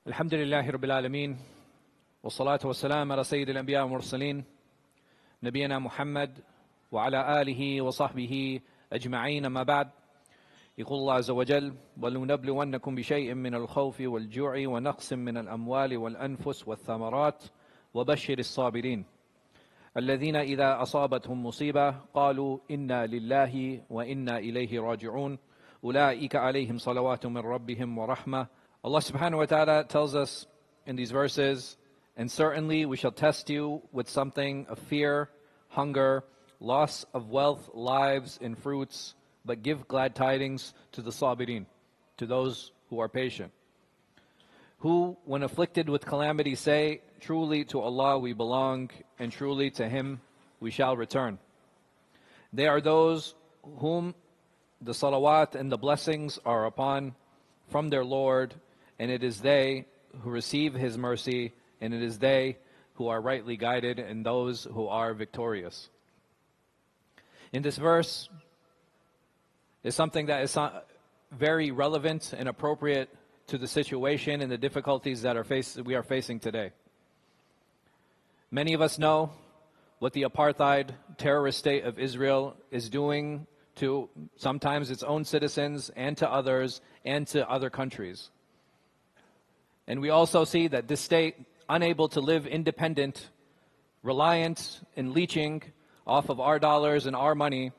الحمد لله رب العالمين والصلاة والسلام على سيد الأنبياء والمرسلين نبينا محمد وعلى آله وصحبه أجمعين. ما بعد، يقول الله عز وجل: ولنبلونكم بشيء من الخوف والجوع ونقص من الأموال والأنفس والثمرات وبشر الصابرين الذين إذا أصابتهم مصيبة قالوا إنا لله وإنا إليه راجعون أولئك عليهم صلوات من ربهم ورحمة. Allah subhanahu wa ta'ala tells us in these verses, and certainly we shall test you with something of fear, hunger, loss of wealth, lives, and fruits, but give glad tidings to the sabirin, to those who are patient, who, when afflicted with calamity, say, truly to Allah we belong, and truly to Him we shall return. They are those whom the salawat and the blessings are upon from their Lord, and it is they who receive His mercy, and it is they who are rightly guided, and those who are victorious. In this verse is something that is very relevant and appropriate to the situation and the difficulties that we are facing today. Many of us know what the apartheid terrorist state of Israel is doing to sometimes its own citizens and to others and to other countries. And we also see that this state, unable to live independent, reliant and leeching off of our dollars and our money,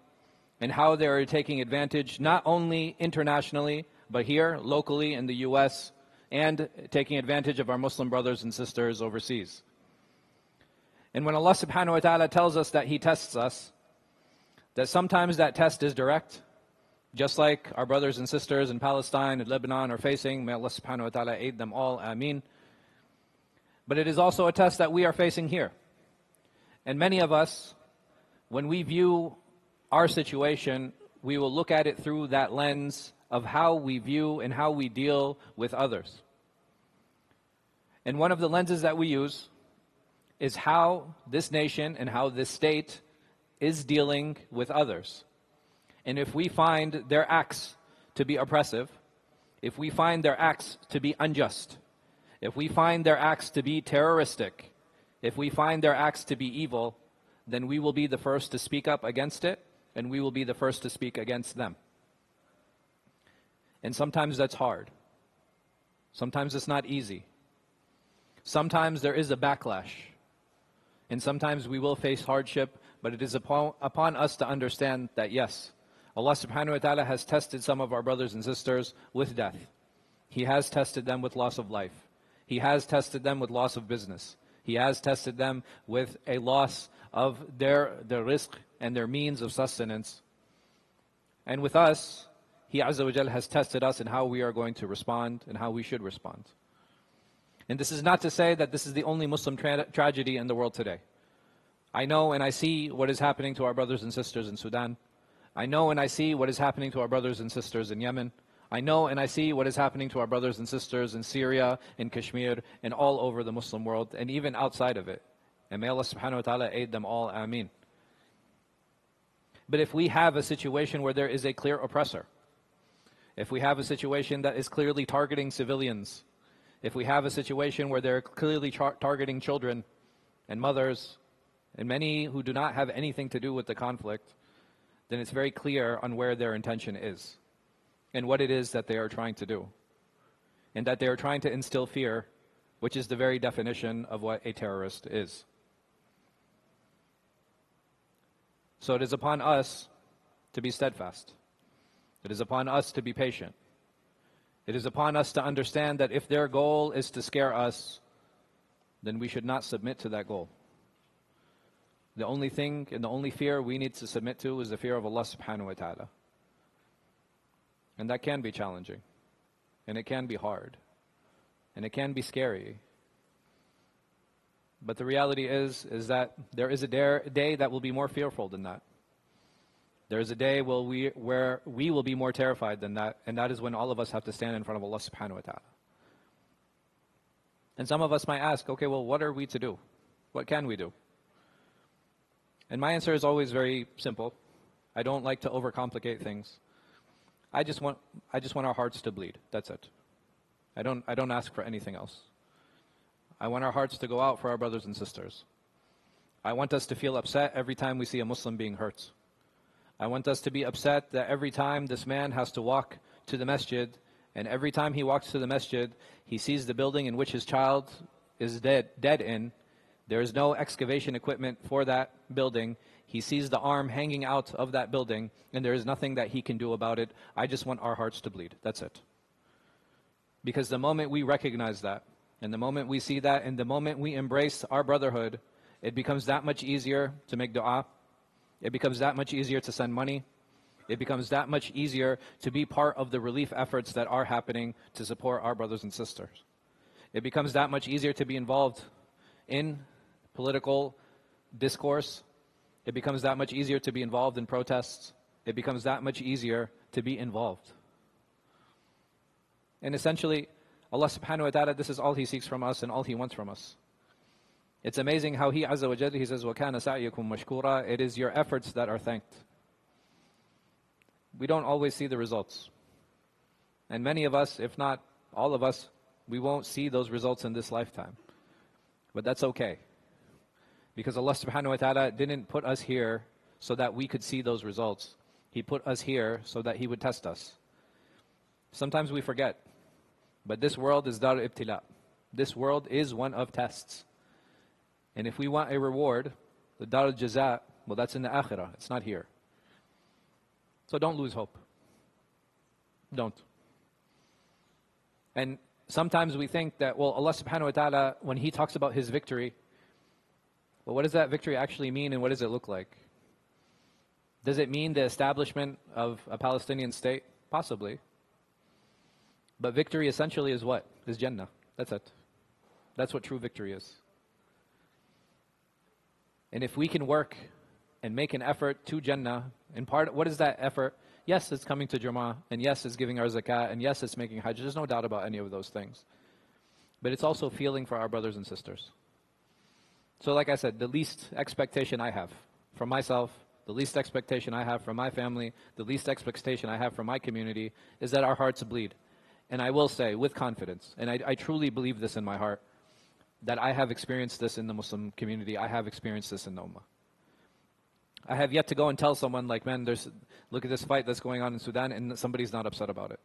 and how they are taking advantage not only internationally, but here, locally in the U.S., and taking advantage of our Muslim brothers and sisters overseas. And when Allah subhanahu wa ta'ala tells us that He tests us, that sometimes that test is direct, just like our brothers and sisters in Palestine and Lebanon are facing. May Allah subhanahu wa ta'ala aid them all, ameen. But it is also a test that we are facing here. And many of us, when we view our situation, we will look at it through that lens of how we view and how we deal with others. And one of the lenses that we use is how this nation and how this state is dealing with others. And if we find their acts to be oppressive, if we find their acts to be unjust, if we find their acts to be terroristic, if we find their acts to be evil, then we will be the first to speak up against it, and we will be the first to speak against them. And sometimes that's hard. Sometimes it's not easy. Sometimes there is a backlash. And sometimes we will face hardship, but it is upon us to understand that yes, Allah subhanahu wa ta'ala has tested some of our brothers and sisters with death. He has tested them with loss of life. He has tested them with loss of business. He has tested them with a loss of their rizq and their means of sustenance. And with us, He Azza wa Jal has tested us in how we are going to respond and how we should respond. And this is not to say that this is the only Muslim tragedy in the world today. I know and I see what is happening to our brothers and sisters in Sudan. I know and I see what is happening to our brothers and sisters in Yemen. I know and I see what is happening to our brothers and sisters in Syria, in Kashmir, and all over the Muslim world, and even outside of it. And may Allah subhanahu wa ta'ala aid them all, ameen. But if we have a situation where there is a clear oppressor, if we have a situation that is clearly targeting civilians, if we have a situation where they're clearly targeting children and mothers, and many who do not have anything to do with the conflict, then it's very clear on where their intention is and what it is that they are trying to do. And that they are trying to instill fear, which is the very definition of what a terrorist is. So it is upon us to be steadfast. It is upon us to be patient. It is upon us to understand that if their goal is to scare us, then we should not submit to that goal. The only thing and the only fear we need to submit to is the fear of Allah subhanahu wa ta'ala. And that can be challenging. And it can be hard. And it can be scary. But the reality is that there is a day that will be more fearful than that. There is a day where we will be more terrified than that, and that is when all of us have to stand in front of Allah subhanahu wa ta'ala. And some of us might ask, okay, well, what are we to do? What can we do? And my answer is always very simple. I don't like to overcomplicate things. I just want our hearts to bleed. That's it. I don't ask for anything else. I want our hearts to go out for our brothers and sisters. I want us to feel upset every time we see a Muslim being hurt. I want us to be upset that every time this man has to walk to the masjid, and every time he walks to the masjid, he sees the building in which his child is dead in. There is no excavation equipment for that building. He sees the arm hanging out of that building, and there is nothing that he can do about it. I just want our hearts to bleed. That's it. Because the moment we recognize that, and the moment we see that, and the moment we embrace our brotherhood, it becomes that much easier to make dua. It becomes that much easier to send money. It becomes that much easier to be part of the relief efforts that are happening to support our brothers and sisters. It becomes that much easier to be involved in political discourse. It becomes that much easier to be involved in protests. It becomes that much easier to be involved. And essentially, Allah subhanahu wa ta'ala, this is all He seeks from us and all He wants from us. It's amazing how He Azza wa Jalla, He says, وَكَانَ سَعْيُكُمْ مَشْكُورًا. It is your efforts that are thanked. We don't always see the results. And many of us, if not all of us, we won't see those results in this lifetime. But that's okay. Because Allah subhanahu wa ta'ala didn't put us here so that we could see those results. He put us here so that He would test us. Sometimes we forget. But this world is dar ibtila. This world is one of tests. And if we want a reward, the dar al-jaza, well, that's in the akhirah. It's not here. So don't lose hope. Don't. And sometimes we think that, well, Allah subhanahu wa ta'ala, when He talks about His victory, well, what does that victory actually mean and what does it look like? Does it mean the establishment of a Palestinian state? Possibly. But victory essentially is what? Is Jannah. That's it. That's what true victory is. And if we can work and make an effort to Jannah, and what is that effort? Yes, it's coming to Jummah, and yes, it's giving our zakat, and yes, it's making Hajj. There's no doubt about any of those things. But it's also feeling for our brothers and sisters. So like I said, the least expectation I have from myself, the least expectation I have from my family, the least expectation I have from my community is that our hearts bleed. And I will say with confidence, and I truly believe this in my heart, that I have experienced this in the Muslim community. I have experienced this in the Ummah. I have yet to go and tell someone like, man, look at this fight that's going on in Sudan, and somebody's not upset about it.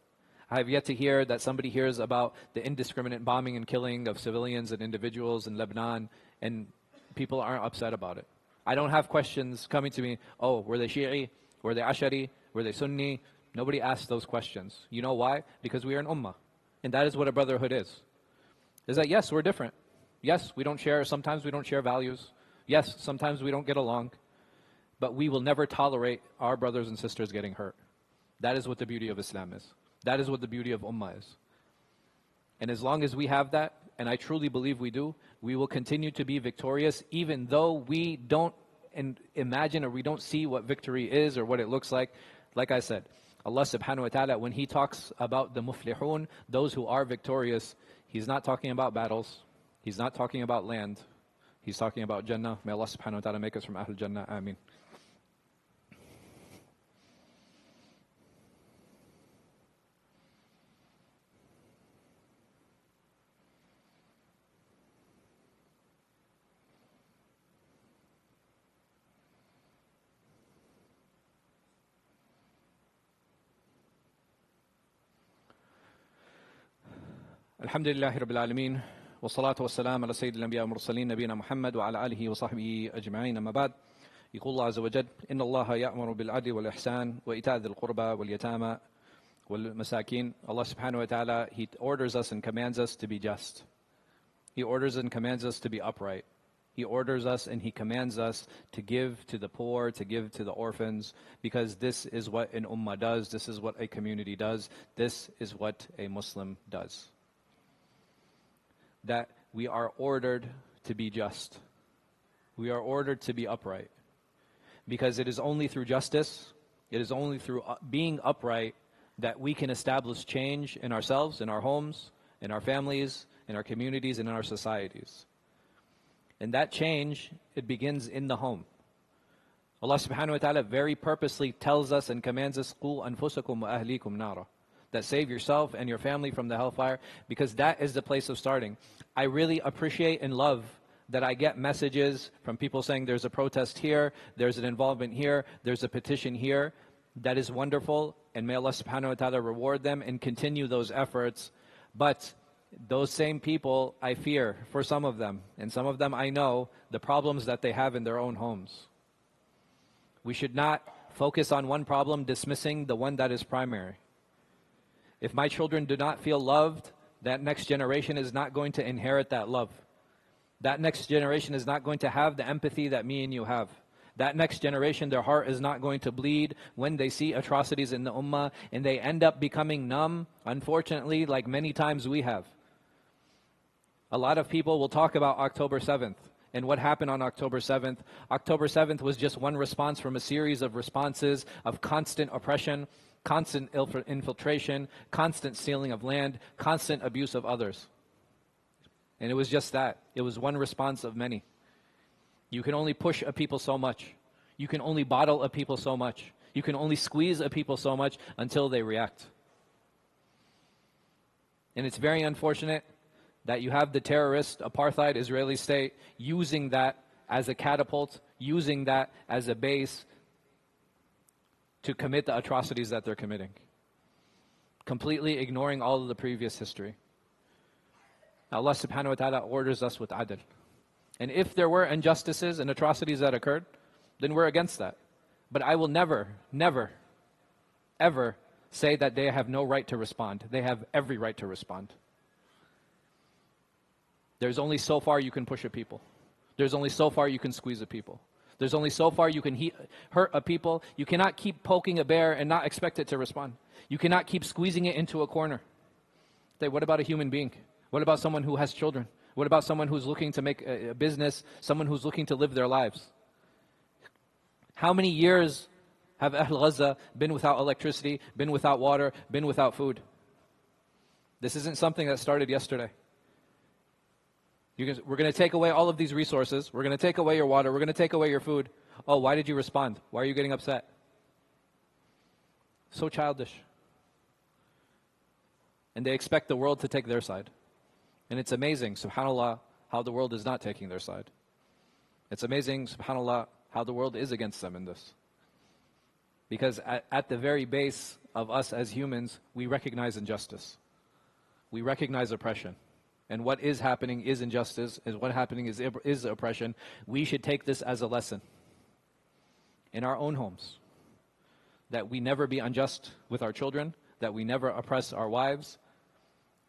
I have yet to hear that somebody hears about the indiscriminate bombing and killing of civilians and individuals in Lebanon, and people aren't upset about it. I don't have questions coming to me, oh, were they Shi'i? Were they Ashari? Were they Sunni? Nobody asks those questions. You know why? Because we are an ummah. And that is what a brotherhood is. Is that yes, we're different. Yes, sometimes we don't share values. Yes, sometimes we don't get along. But we will never tolerate our brothers and sisters getting hurt. That is what the beauty of Islam is. That is what the beauty of ummah is. And as long as we have that, and I truly believe we do, we will continue to be victorious even though we don't imagine or we don't see what victory is or what it looks like. Like I said, Allah subhanahu wa ta'ala, when He talks about the muflihun, those who are victorious, He's not talking about battles. He's not talking about land. He's talking about Jannah. May Allah subhanahu wa ta'ala make us from Ahlul Jannah. Ameen. Alhamdulillahi Rabbil Alameen. والصلاة والسلام على سيد الأنبياء والمرسلين نبينا محمد وعلى آله وصحبه أجمعين أما بعد. يقول الله عز وجل إن الله يأمر بالعدل والإحسان وإيتاء ذي القربى واليتامى والمساكين. Allah subhanahu wa ta'ala, He orders us and commands us to be just. He orders and commands us to be upright. He orders us and He commands us to give to the poor, to give to the orphans, because this is what an ummah does, this is what a community does, this is what a Muslim does. That we are ordered to be just. We are ordered to be upright. Because it is only through justice, it is only through being upright that we can establish change in ourselves, in our homes, in our families, in our communities, and in our societies. And that change, it begins in the home. Allah subhanahu wa ta'ala very purposely tells us and commands us, قُوا أَنفُسَكُمْ وَأَهْلِيكُمْ نَارًا. that save yourself and your family from the hellfire, because that is the place of starting. I really appreciate and love that I get messages from people saying there's a protest here, there's an involvement here, there's a petition here. That is wonderful, and may Allah subhanahu wa ta'ala reward them and continue those efforts. But those same people, I fear, for some of them, and some of them I know, the problems that they have in their own homes. We should not focus on one problem, dismissing the one that is primary. If my children do not feel loved, that next generation is not going to inherit that love. That next generation is not going to have the empathy that me and you have. That next generation, their heart is not going to bleed when they see atrocities in the ummah, and they end up becoming numb, unfortunately, like many times we have. A lot of people will talk about October 7th and what happened on October 7th. October 7th was just one response from a series of responses of constant oppression, constant infiltration, constant stealing of land, constant abuse of others. And it was just that. It was one response of many. You can only push a people so much. You can only bottle a people so much. You can only squeeze a people so much until they react. And it's very unfortunate that you have the terrorist, apartheid Israeli state using that as a catapult, using that as a base to commit the atrocities that they're committing, completely ignoring all of the previous history. Allah subhanahu wa ta'ala orders us with adl. And if there were injustices and atrocities that occurred, then we're against that. But I will never, never, ever say that they have no right to respond. They have every right to respond. There's only so far you can push a people. There's only so far you can squeeze a people. There's only so far you can hurt a people. You cannot keep poking a bear and not expect it to respond. You cannot keep squeezing it into a corner. What about a human being? What about someone who has children? What about someone who's looking to make a business, someone who's looking to live their lives? How many years have Ahl Gaza been without electricity, been without water, been without food? This isn't something that started yesterday. We're going to take away all of these resources. We're going to take away your water. We're going to take away your food. Oh, why did you respond? Why are you getting upset? So childish. And they expect the world to take their side. And it's amazing, subhanAllah, how the world is not taking their side. It's amazing, subhanAllah, how the world is against them in this. Because at the very base of us as humans, we recognize injustice. We recognize oppression. And what is happening is injustice, and what happening is oppression. We should take this as a lesson in our own homes. That we never be unjust with our children, that we never oppress our wives.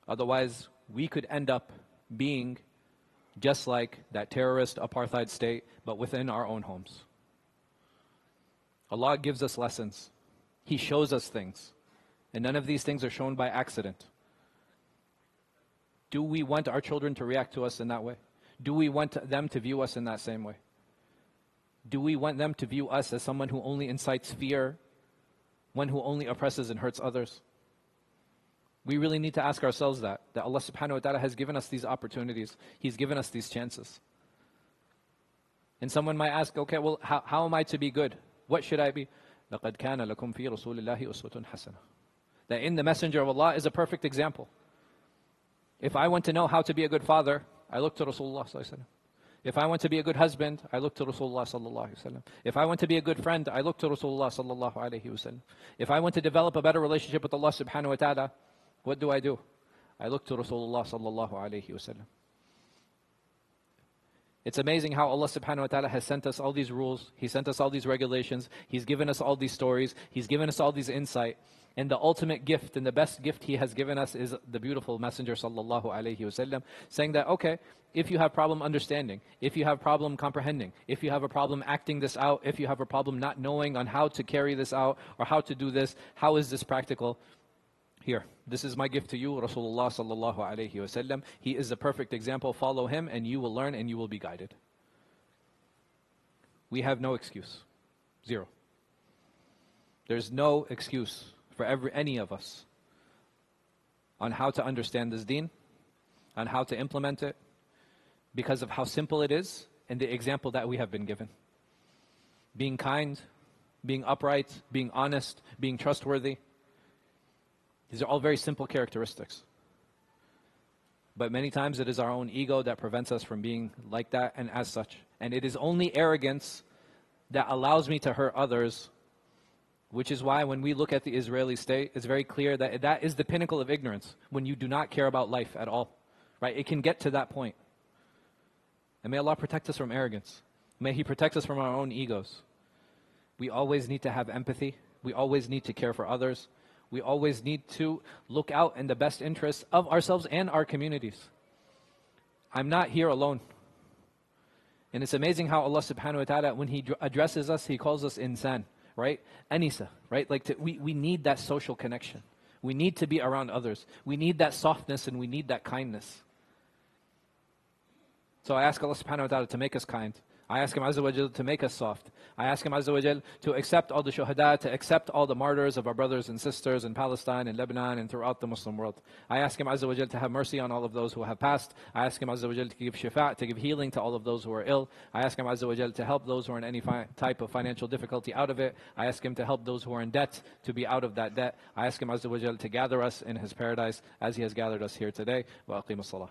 Otherwise, we could end up being just like that terrorist apartheid state, but within our own homes. Allah gives us lessons. He shows us things. And none of these things are shown by accident. Do we want our children to react to us in that way? Do we want them to view us in that same way? Do we want them to view us as someone who only incites fear, one who only oppresses and hurts others? We really need to ask ourselves that Allah subhanahu wa ta'ala has given us these opportunities. He's given us these chances. And someone might ask, okay, well, how am I to be good? What should I be? لَقَدْ كَانَ لَكُمْ فِي رَسُولِ اللَّهِ أُسْوَةٌ حَسَنَةٌ. That in the Messenger of Allah is a perfect example. If I want to know how to be a good father, I look to Rasulullah sallallahu alaihi wasallam. If I want to be a good husband, I look to Rasulullah sallallahu alaihi wasallam. If I want to be a good friend, I look to Rasulullah sallallahu alaihi wasallam. If I want to develop a better relationship with Allah subhanahu wa ta'ala, what do? I look to Rasulullah sallallahu alaihi wasallam. It's amazing how Allah subhanahu wa ta'ala has sent us all these rules. He sent us all these regulations. He's given us all these stories. He's given us all these insight. And the ultimate gift and the best gift He has given us is the beautiful Messenger sallallahu alaihi wasallam, saying that, okay, if you have problem understanding, if you have problem comprehending, if you have a problem acting this out, if you have a problem not knowing on how to carry this out or how to do this, how is this practical? Here, this is my gift to you, Rasulullah sallallahu alaihi wasallam. He is the perfect example. Follow him and you will learn and you will be guided. We have no excuse. Zero. There's no excuse for any of us on how to understand this deen, on how to implement it, because of how simple it is and the example that we have been given. Being kind, being upright, being honest, being trustworthy. These are all very simple characteristics. But many times it is our own ego that prevents us from being like that and as such. And it is only arrogance that allows me to hurt others, which is why when we look at the Israeli state, it's very clear that that is the pinnacle of ignorance, when you do not care about life at all. Right? It can get to that point. And may Allah protect us from arrogance. May He protect us from our own egos. We always need to have empathy. We always need to care for others. We always need to look out in the best interests of ourselves and our communities. I'm not here alone. And it's amazing how Allah subhanahu wa ta'ala, when He addresses us, He calls us insan, right? Anisa, right? Like we need that social connection. We need to be around others. We need that softness and we need that kindness. So I ask Allah subhanahu wa ta'ala to make us kind. I ask Him Azza wa Jal to make us soft. I ask Him Azza wa Jal to accept all the shuhada, to accept all the martyrs of our brothers and sisters in Palestine and Lebanon and throughout the Muslim world. I ask Him Azza wa Jal to have mercy on all of those who have passed. I ask Him Azza wa Jal to give shifa, to give healing to all of those who are ill. I ask Him Azza wa Jal to help those who are in any type of financial difficulty out of it. I ask Him to help those who are in debt to be out of that debt. I ask Him Azza wa Jal to gather us in His paradise as He has gathered us here today. Wa aqimus salah.